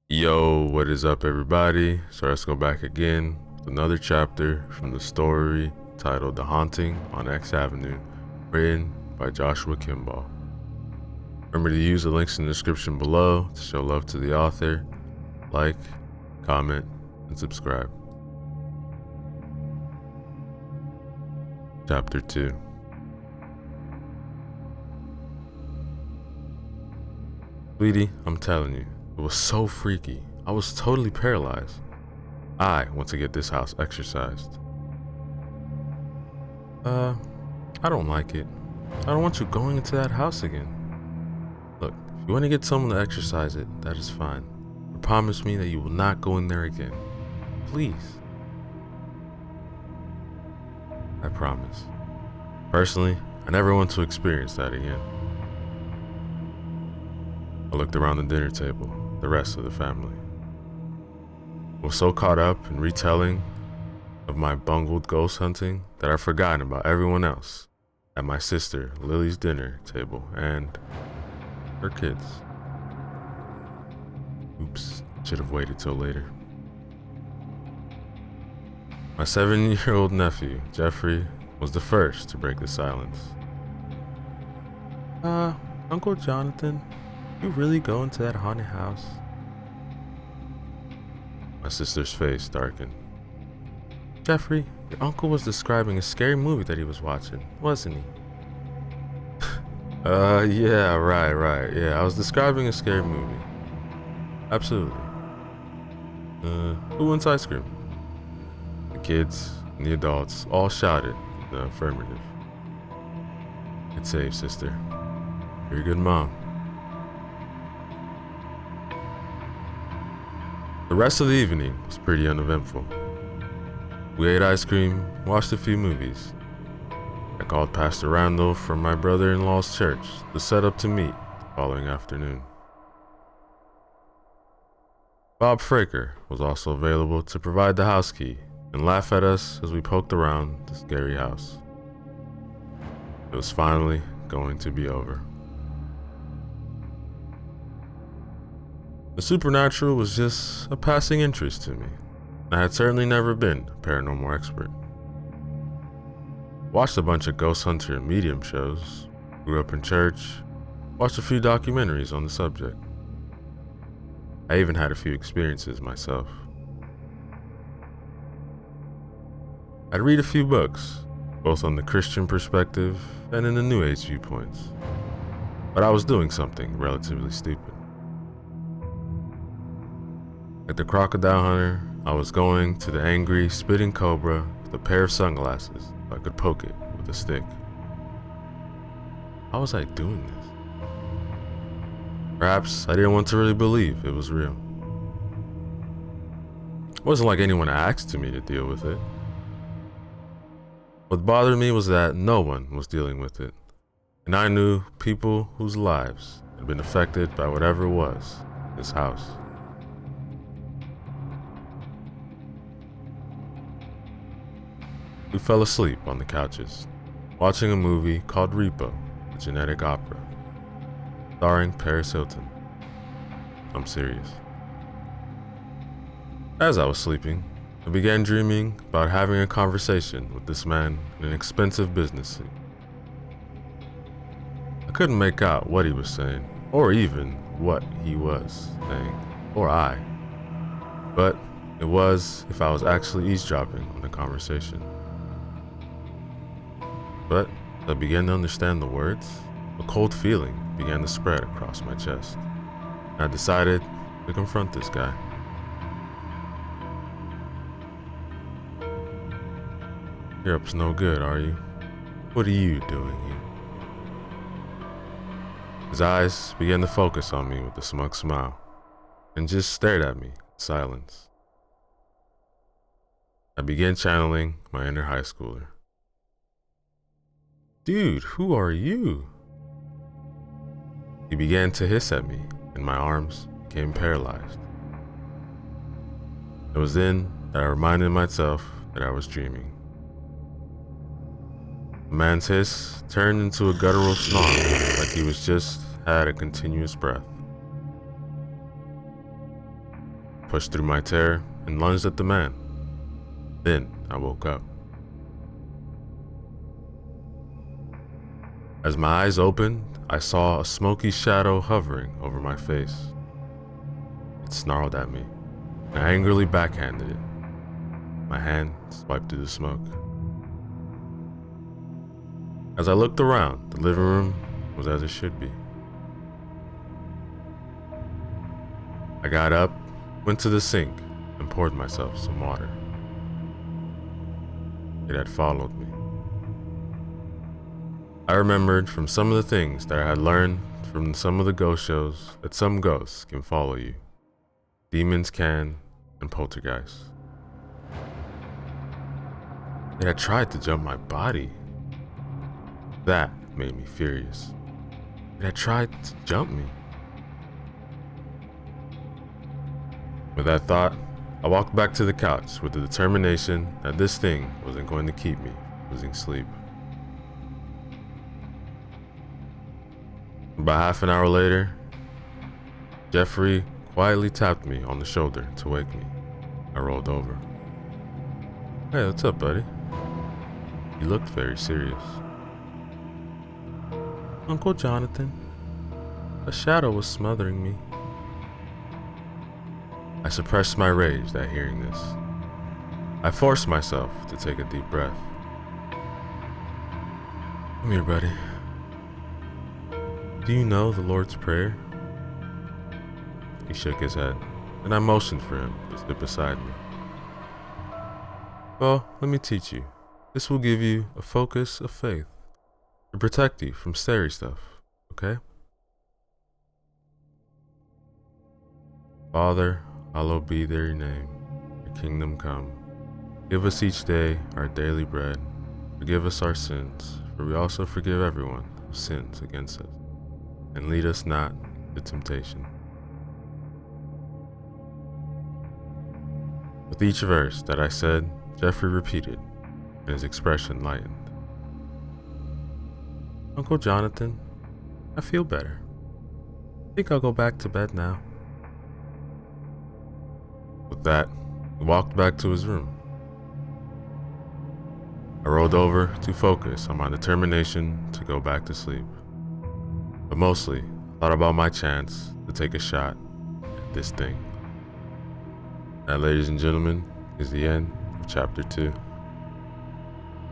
Yo, what is up, everybody? So let's go back again with another chapter from the story titled The Haunting on X Avenue, written by Joshua Kimball. Remember to use the links in the description below to show love to the author, like, comment, and subscribe. Chapter 2. Sweetie, I'm telling you, it was so freaky. I was totally paralyzed. I want to get this house exorcised. I don't like it. I don't want you going into that house again. Look, if you want to get someone to exorcise it, that is fine. But promise me that you will not go in there again. Please. I promise. Personally, I never want to experience that again. I looked around the dinner table, the rest of the family. I was so caught up in retelling of my bungled ghost hunting that I'd forgotten about everyone else at my sister Lily's dinner table and her kids. Oops, should have waited till later. My 7-year-old nephew, Jeffrey, was the first to break the silence. Uncle Jonathan, you really go into that haunted house? My sister's face darkened. Jeffrey, your uncle was describing a scary movie that he was watching, wasn't he? Yeah, right. Yeah, I was describing a scary movie. Absolutely. Who wants ice cream? The kids and the adults all shouted in the affirmative. It's safe, sister. You're a good mom. The rest of the evening was pretty uneventful. We ate ice cream, watched a few movies. I called Pastor Randall from my brother-in-law's church to set up to meet the following afternoon. Bob Fraker was also available to provide the house key and laugh at us as we poked around the scary house. It was finally going to be over. The supernatural was just a passing interest to me. I had certainly never been a paranormal expert. Watched a bunch of ghost hunter and medium shows, grew up in church, watched a few documentaries on the subject. I even had a few experiences myself. I'd read a few books, both on the Christian perspective and in the New Age viewpoints, but I was doing something relatively stupid. Like the crocodile hunter, I was going to the angry, spitting cobra with a pair of sunglasses so I could poke it with a stick. How was I doing this? Perhaps I didn't want to really believe it was real. It wasn't like anyone asked me to deal with it. What bothered me was that no one was dealing with it, and I knew people whose lives had been affected by whatever it was in this house. We fell asleep on the couches, watching a movie called Repo, a genetic opera, starring Paris Hilton. I'm serious. As I was sleeping, I began dreaming about having a conversation with this man in an expensive business suit. I couldn't make out what he was saying, or even what he was saying, or I. But it was if I was actually eavesdropping on the conversation. But as I began to understand the words, a cold feeling began to spread across my chest. I decided to confront this guy. You're up to no good, are you? What are you doing here? His eyes began to focus on me with a smug smile, and just stared at me in silence. I began channeling my inner high schooler. Dude, who are you? He began to hiss at me, and my arms became paralyzed. It was then that I reminded myself that I was dreaming. The man's hiss turned into a guttural snarl, like he was just had a continuous breath. pushed through my terror, and lunged at the man. Then I woke up. As my eyes opened, I saw a smoky shadow hovering over my face. It snarled at me, and I angrily backhanded it. My hand swiped through the smoke. As I looked around, the living room was as it should be. I got up, went to the sink, and poured myself some water. It had followed me. I remembered from some of the things that I had learned from some of the ghost shows that some ghosts can follow you. Demons can, and poltergeists. It had tried to jump my body. That made me furious. It had tried to jump me. With that thought, I walked back to the couch with the determination that this thing wasn't going to keep me from losing sleep. About half an hour later, Jeffrey quietly tapped me on the shoulder to wake me. I rolled over. "Hey, what's up, buddy?" He looked very serious. "Uncle Jonathan, a shadow was smothering me." I suppressed my rage at hearing this. I forced myself to take a deep breath. "Come here, buddy. Do you know the Lord's Prayer?" He shook his head, and I motioned for him to sit beside me. "Well, let me teach you. This will give you a focus of faith to protect you from scary stuff, okay? Father, hallowed be your name. Your kingdom come. Give us each day our daily bread. Forgive us our sins, for we also forgive everyone who sins against us. And lead us not into temptation." With each verse that I said, Jeffrey repeated, and his expression lightened. "Uncle Jonathan, I feel better. I think I'll go back to bed now." With that, he walked back to his room. I rolled over to focus on my determination to go back to sleep, but mostly thought about my chance to take a shot at this thing. That, ladies and gentlemen, is the end of chapter 2.